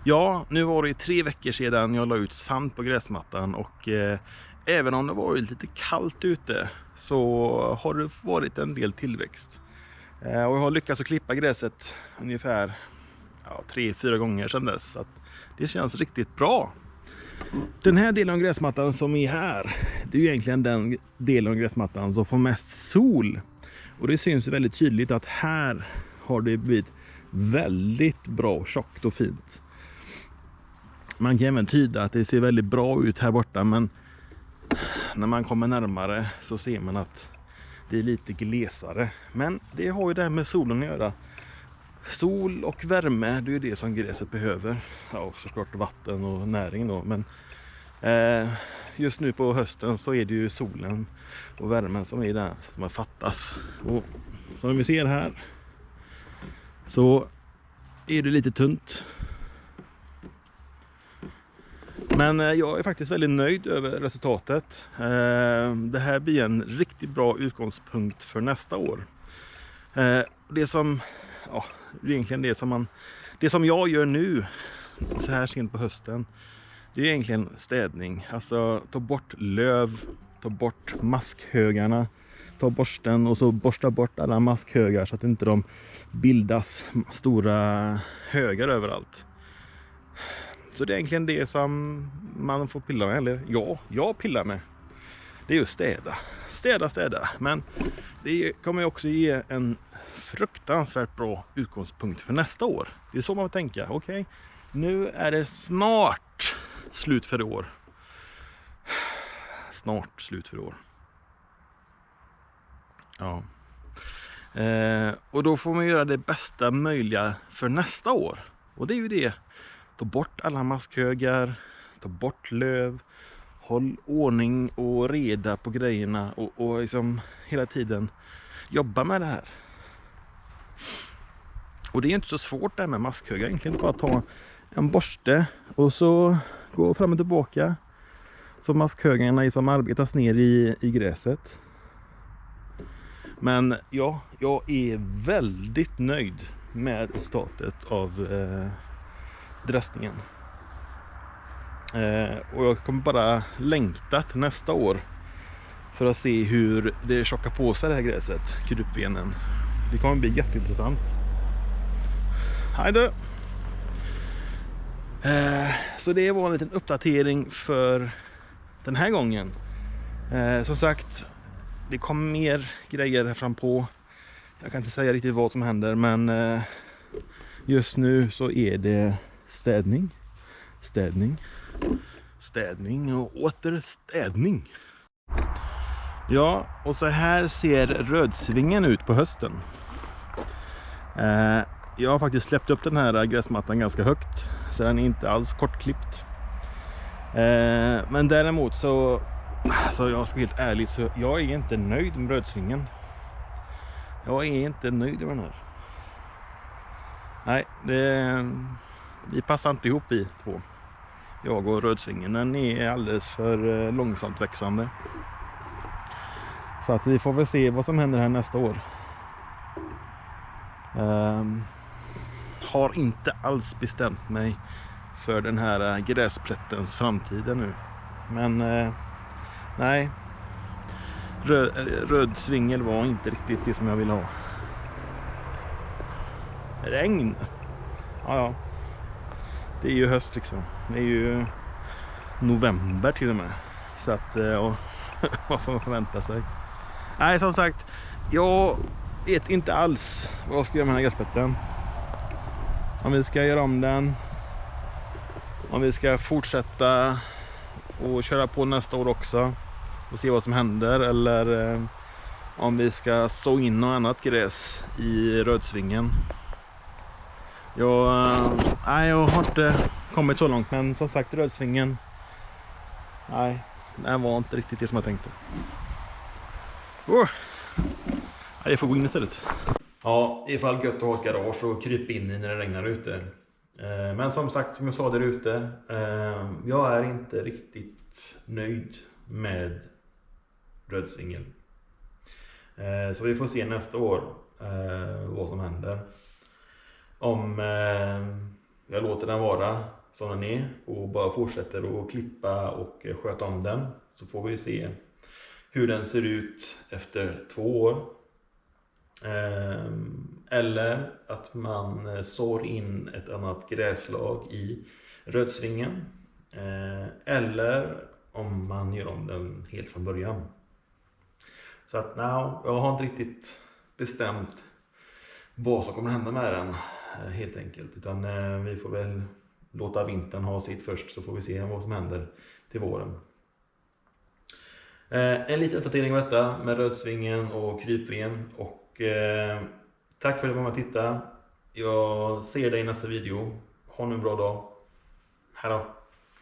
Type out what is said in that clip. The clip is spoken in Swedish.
Ja, nu var det 3 veckor sedan jag la ut sand på gräsmattan och även om det varit lite kallt ute så har det varit en del tillväxt. Och jag har lyckats att klippa gräset ungefär 3-4 gånger sedan dess, så att det känns riktigt bra. Den här delen av gräsmattan som är här, det är ju egentligen den delen av gräsmattan som får mest sol. Och det syns väldigt tydligt att här har det blivit väldigt bra, tjockt och fint. Man kan även tyda att det ser väldigt bra ut här borta, men när man kommer närmare så ser man att det är lite glesare. Men det har ju det här med solen att göra. Sol och värme, det är ju det som gräset behöver. Ja, och såklart vatten och näring då. Men just nu på hösten så är det ju solen och värmen som är där som fattas. Och som vi ser här så är det lite tunt. Men jag är faktiskt väldigt nöjd över resultatet. Det här blir en riktigt bra utgångspunkt för nästa år. Det som egentligen det som jag gör nu så här sent på hösten, det är egentligen städning. Alltså ta bort löv, ta bort maskhögarna, ta borsten och så borsta bort alla maskhögar så att inte de bildas stora högar överallt. Så det är egentligen det som man får pilla med, eller jag pillar med. Det är ju städa. Men det kommer ju också ge en fruktansvärt bra utgångspunkt för nästa år. Det är så man får tänka. Okej, nu är det snart slut för år. Snart slut för år. Ja. Och då får man göra det bästa möjliga för nästa år. Och det är ju det. Ta bort alla maskhögar, ta bort löv, håll ordning och reda på grejerna och liksom hela tiden jobba med det här. Och det är inte så svårt det här med maskhögar, egentligen bara ta en borste och så gå fram och tillbaka så maskhögarna liksom arbetas ner i gräset. Men ja, jag är väldigt nöjd med resultatet av dressningen. Och jag kommer bara längta till nästa år för att se hur det tjockar på sig det här gräset, krupvenen. Det kommer bli jätteintressant. Hej då! Så det var en liten uppdatering för den här gången. Som sagt, det kommer mer grejer här fram på. Jag kan inte säga riktigt vad som händer, men just nu så är det städning och åter städning. Ja, och så här ser rödsvingen ut på hösten. Jag har faktiskt släppt upp den här gräsmattan ganska högt, så den är inte alls kortklippt. Men däremot så jag ska helt ärligt, så jag är inte nöjd med rödsvingen. Jag är inte nöjd med den här. Nej, vi passar inte ihop vi två. Jag och rödsvingen, den är alldeles för långsamt växande. Så att vi får väl se vad som händer här nästa år. Har inte alls bestämt mig för den här gräsplättens framtid nu. Men nej, röd svingel var inte riktigt det som jag ville ha. Regn. Ja. Det är ju höst liksom. Det är ju november till och med. Så att vad får man förvänta sig? Nej, som sagt, jag vet inte alls vad jag ska göra med den här gräsplätten. Om vi ska göra om den, om vi ska fortsätta och köra på nästa år också och se vad som händer, eller om vi ska så in något annat gräs i rödsvingen. Jag har inte kommit så långt, men som sagt, rödsvingen, nej, det var inte riktigt det som jag tänkte. Jag får gå in istället. Ja, ifall gött att ha ett garage och krypa in i när det regnar ute. Men som sagt, som jag sa där ute, jag är inte riktigt nöjd med rödsvingen. Så vi får se nästa år vad som händer. Om jag låter den vara som den är och bara fortsätter att klippa och sköta om den, så får vi se hur den ser ut efter 2 år. Eller att man sår in ett annat gräslag i rödsvingen. Eller om man gör om den helt från början. Så att jag har inte riktigt bestämt vad som kommer hända med den helt enkelt. Utan vi får väl låta vintern ha sitt först, så får vi se vad som händer till våren. En liten uppdatering av detta med rödsvingen och krypven. Och tack för att du var med och tittade. Jag ser dig i nästa video. Ha en bra dag. Hej då.